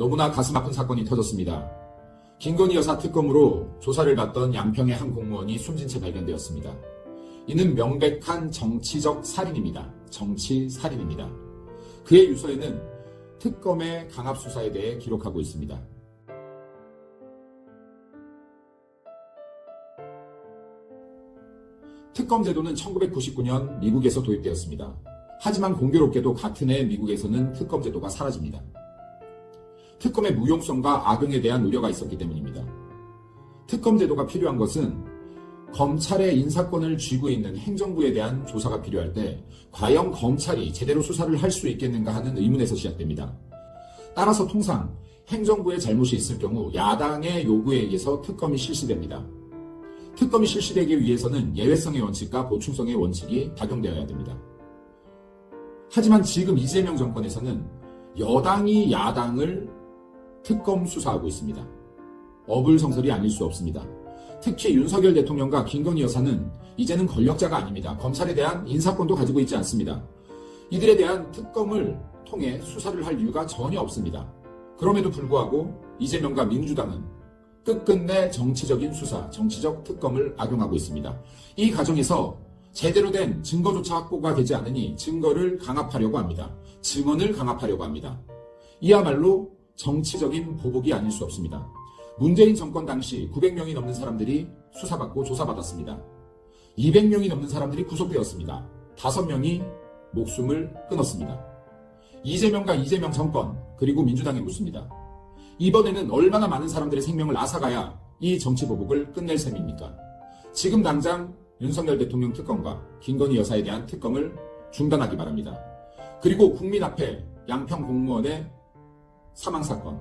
너무나 가슴 아픈 사건이 터졌습니다. 김건희 여사 특검으로 조사를 받던 양평의 한 공무원이 숨진 채 발견되었습니다. 이는 명백한 정치적 살인입니다. 정치 살인입니다. 그의 유서에는 특검의 강압 수사에 대해 기록하고 있습니다. 특검 제도는 1999년 미국에서 도입되었습니다. 하지만 공교롭게도 같은 해 미국에서는 특검 제도가 사라집니다. 특검의 무용성과 악용에 대한 우려가 있었기 때문입니다. 특검 제도가 필요한 것은 검찰의 인사권을 쥐고 있는 행정부에 대한 조사가 필요할 때 과연 검찰이 제대로 수사를 할 수 있겠는가 하는 의문에서 시작됩니다. 따라서 통상 행정부의 잘못이 있을 경우 야당의 요구에 의해서 특검이 실시됩니다. 특검이 실시되기 위해서는 예외성의 원칙과 보충성의 원칙이 적용되어야 됩니다. 하지만 지금 이재명 정권에서는 여당이 야당을 특검 수사하고 있습니다. 어불성설이 아닐 수 없습니다. 특히 윤석열 대통령과 김건희 여사는 이제는 권력자가 아닙니다. 검찰에 대한 인사권도 가지고 있지 않습니다. 이들에 대한 특검을 통해 수사를 할 이유가 전혀 없습니다. 그럼에도 불구하고 이재명과 민주당은 끝끝내 정치적인 수사, 정치적 특검을 악용하고 있습니다. 이 과정에서 제대로 된 증거조차 확보가 되지 않으니 증거를 강압하려고 합니다. 증언을 강압하려고 합니다. 이야말로 정치적인 보복이 아닐 수 없습니다. 문재인 정권 당시 900명이 넘는 사람들이 수사받고 조사받았습니다. 200명이 넘는 사람들이 구속되었습니다. 5명이 목숨을 끊었습니다. 이재명과 이재명 정권 그리고 민주당이 묻습니다. 이번에는 얼마나 많은 사람들의 생명을 앗아가야 이 정치 보복을 끝낼 셈입니까? 지금 당장 윤석열 대통령 특검과 김건희 여사에 대한 특검을 중단하기 바랍니다. 그리고 국민 앞에 양평 공무원의 사망사건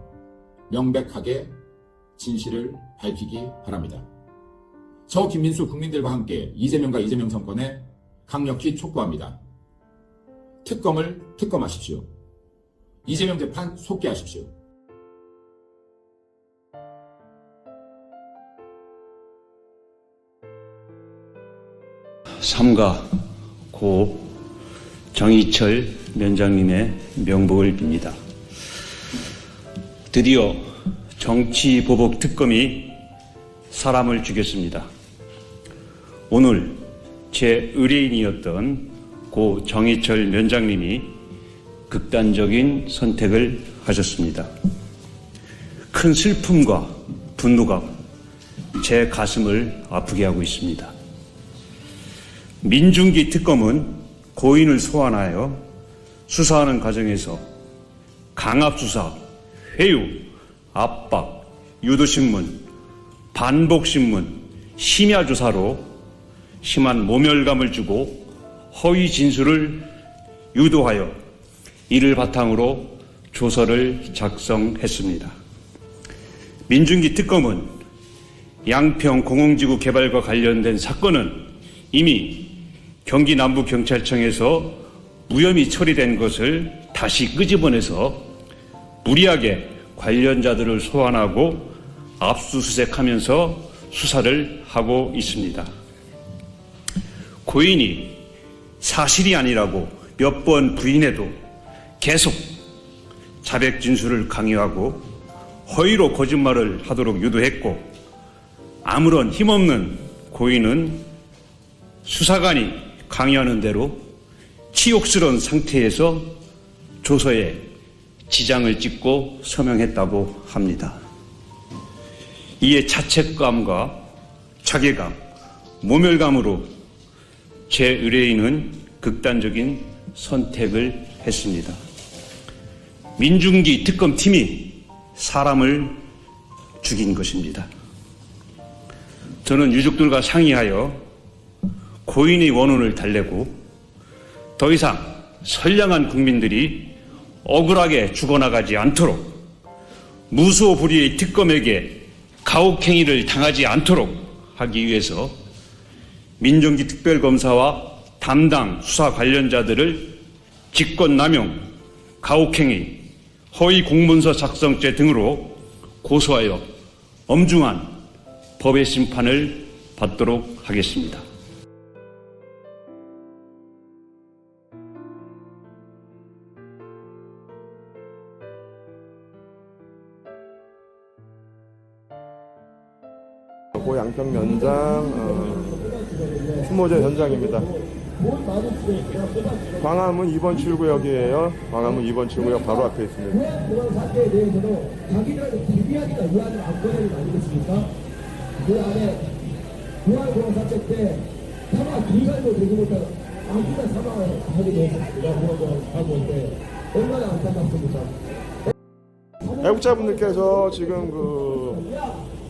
명백하게 진실을 밝히기 바랍니다. 저 김민수 국민들과 함께 이재명과 이재명 정권에 강력히 촉구합니다. 특검을 특검하십시오. 이재명 재판 속개하십시오. 삼가 고 정의철 면장님의 명복을 빕니다. 드디어 정치보복 특검이 사람을 죽였습니다. 오늘 제 의뢰인이었던 고 정의철 면장님이 극단적인 선택을 하셨습니다. 큰 슬픔과 분노가 제 가슴을 아프게 하고 있습니다. 민중기 특검은 고인을 소환하여 수사하는 과정에서 강압수사, 회유, 압박, 유도신문, 반복신문, 심야조사로 심한 모멸감을 주고 허위 진술을 유도하여 이를 바탕으로 조서를 작성했습니다. 민중기 특검은 양평 공공지구 개발과 관련된 사건은 이미 경기 남부경찰청에서 무혐의 처리된 것을 다시 끄집어내서 무리하게 관련자들을 소환하고 압수수색하면서 수사를 하고 있습니다. 고인이 사실이 아니라고 몇 번 부인해도 계속 자백 진술을 강요하고 허위로 거짓말을 하도록 유도했고 아무런 힘없는 고인은 수사관이 강요하는 대로 치욕스러운 상태에서 조서에 지장을 찍고 서명했다고 합니다. 이에 자책감과 자괴감, 모멸감으로 제 의뢰인은 극단적인 선택을 했습니다. 민중기 특검팀이 사람을 죽인 것입니다. 저는 유족들과 상의하여 고인의 원혼을 달래고 더 이상 선량한 국민들이 억울하게 죽어나가지 않도록 무소불위의 특검에게 가혹행위를 당하지 않도록 하기 위해서 민중기 특별검사와 담당 수사 관련자들을 직권남용, 가혹행위, 허위 공문서 작성죄 등으로 고소하여 엄중한 법의 심판을 받도록 하겠습니다. 고 양평 연장 추모제 현장입니다. 광화문 2번 출구역이에요. 광화문 2번 출구역 바로 앞에 있습니다. 그런 사태에 대해서도 자기들은 기비하기가 의아한 안건이 아니겠습니까? 그 안에 부활공원 사태 때 사망 기간도 되지 못한 아기가 사망을 하게 되었습니다. 부활공원 사고 때 얼마나 안타깝습니까? 애국자분들께서 지금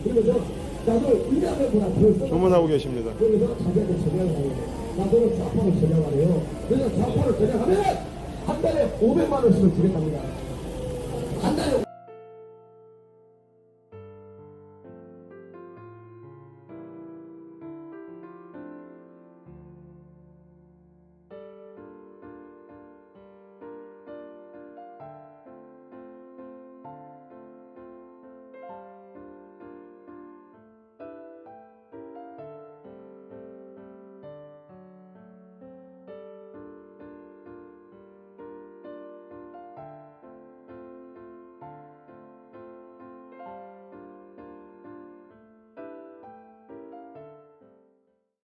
그래서 나도 의장을 보라 조문하고 계십니다. 그래서 자기한테 전향하고 나도 좌파를 전향하래요. 그래서 좌파를 전향하면 한 달에 500만 원씩을 주겠답니다. 한 달에